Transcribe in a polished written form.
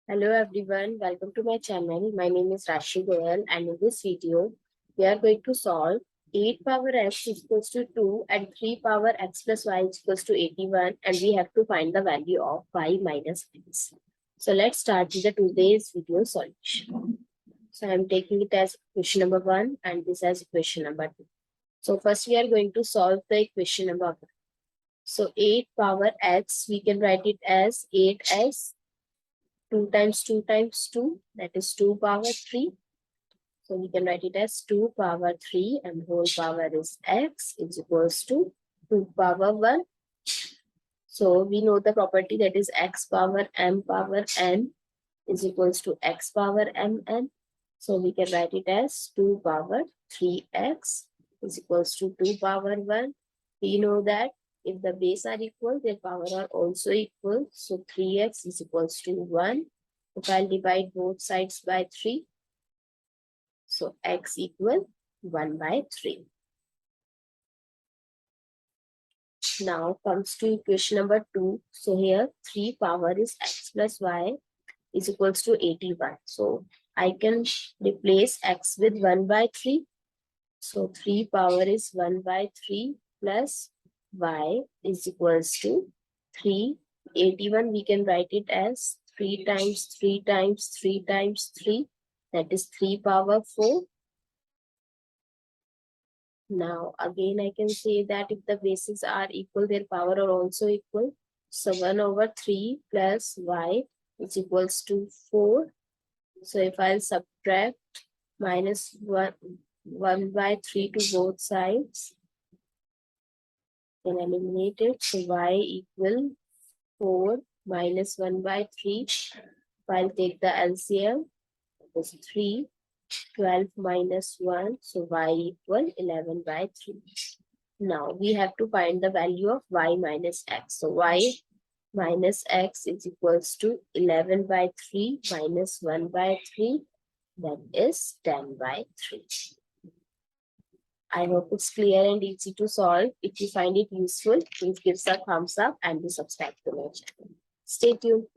Hello everyone, welcome to my channel. My name is Rashi Goel, and in this video we are going to solve 8 power x is equals to 2 and 3 power x plus y is equals to 81, and we have to find the value of y minus x. So let's start with the today's video solution. So I am taking it as question number 1 and this as question number 2. So first we are going to solve the equation number 1. So 8 power x, we can write it as 8x 2 times 2 times 2, that is 2 power 3. So we can write it as 2 power 3 and whole power is x is equals to 2 power 1. So we know the property that is x power m power n is equals to x power mn. So we can write it as 2 power 3x is equals to 2 power 1. We know that if the base are equal, their power are also equal. So 3x is equals to 1. If I'll divide both sides by 3, so x equal 1 by 3. Now comes to equation number 2. So here 3 power is x plus y is equals to 81. So I can replace x with 1 by 3. So 3 power is 1 by 3 plus y is equals to 3. 81 we can write it as 3 times 3 times 3 times 3. That is 3 power 4. Now again I can say that if the bases are equal, their power are also equal. So 1 over 3 plus y is equals to 4. So if I'll subtract minus 1 by 3 to both sides, then eliminate it. So y equal 4 minus 1 by 3. If I'll take the LCM, it is 3. 12 minus 1, so y equal 11 by 3. Now we have to find the value of y minus x. So y minus x is equals to 11 by 3 minus 1 by 3, that is 10 by 3. I hope it's clear and easy to solve. If you find it useful, please give us a thumbs up and do subscribe to my channel. Stay tuned.